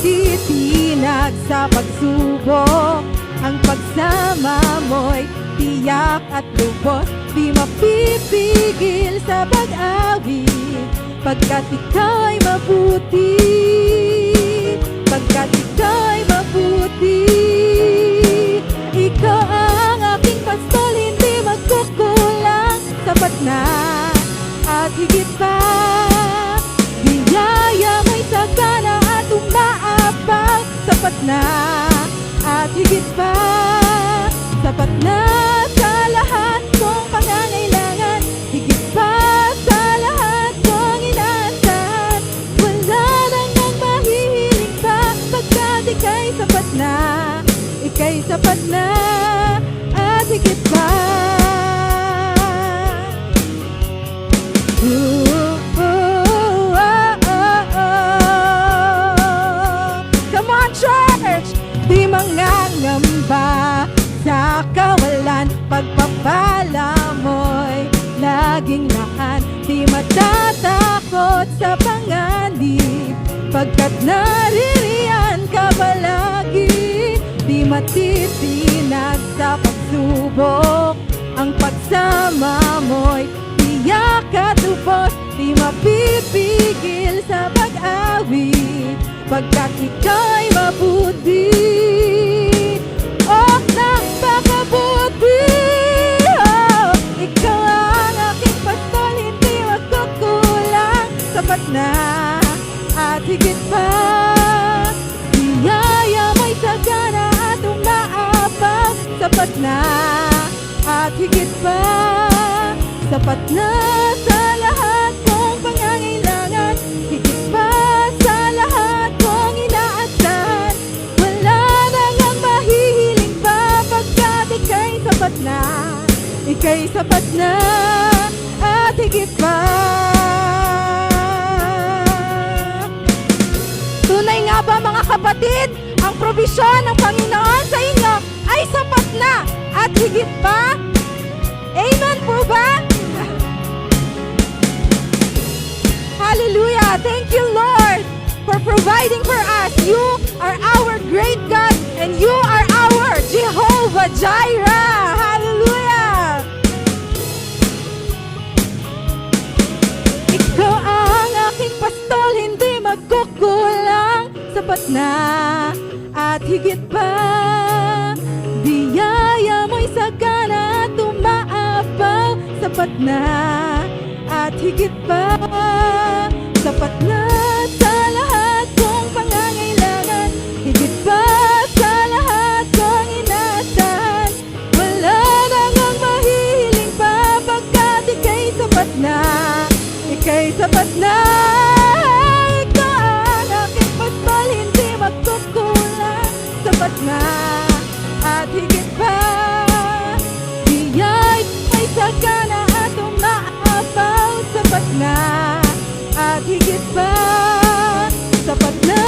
matitinag sa pagsubok. Ang pagsama mo'y tiyak at lubos, di mapipigil sa pag-awit, pagkat ika'y mabuti, pagkat ika'y mabuti. Ikaw ang aking pastol, hindi magkukulang, sapat na at higit pa. Biyaya mo'y sagana at umaabang, sapat na at higit pa. Sapat na sa lahat kong pangangailangan, higit pa sa lahat kong inaasahan. Wala nang ang mahihiling pa, pagkat ika'y sapat na, ika'y sapat na at higit pa. Come on, church! Di mangangamba sa kawalan, pagpapala mo'y laging naan. Di matatakot sa panganib, pagkat naririyan ka palagi. Di matitinag sa pagsubok, ang pagsama mo'y tiyak at lubos. Di mapipigil sa pag-awit, pagkat ika'y mabuti. Oh, napakabuti. Oh, ikaw ang aking pastol, hindi magkukulang, sapat na at higit pa. Biyaya mo'y sagana at umaabang, sapat na at higit pa. Sapat na sa lahat kong pangangailangan, higit pa sa lahat kong inaasahan. Wala nang ang mahihiling pa, pagkat ika'y sapat na, ika'y sapat na at higit pa. Tunay nga ba mga kapatid, ang probisyon ng Panginoon sa inyo ay sapat na at higit pa? Amen po ba? Hallelujah! Thank you, Lord, for providing for us. You are our great God, and you are our Jehovah Jireh. Hallelujah! Ikaw ang aking pastol, hindi magkukulang, sapat na at higit pa. Biyaya mo'y sagana at umaapaw, sapat na at higit pa. Sapat na sa lahat kong pangangailangan, higit pa sa lahat kong inaasahan. Wala nang ang mahihiling pa, pagkat ika'y sapat na, ika'y sapat na. Ikaw ang aking pastol, hindi magkukulang, sapat na at higit pa. Biya'y may sagana at umaapaw, sapat na at higit pa. Sapat na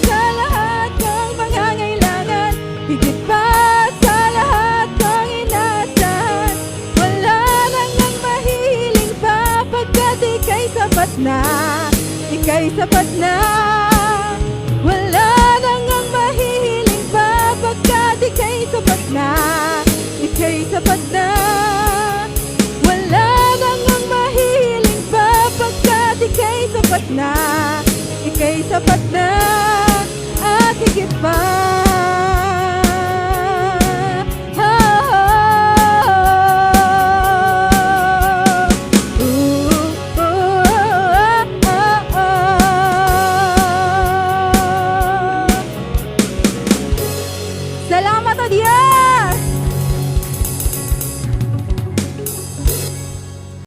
sa lahat kong pangangailangan, higit pa sa lahat kong inaasahan. Wala nang ang mahihiling pa, pagkat ika'y sapat na, ika'y sapat na. Wala nang ang mahihiling pa, pagkat ika'y sapat na, ika'y sapat na. Wala nang ang mahihiling pa, pagkat ika'y sapat na, ika'y sapat na.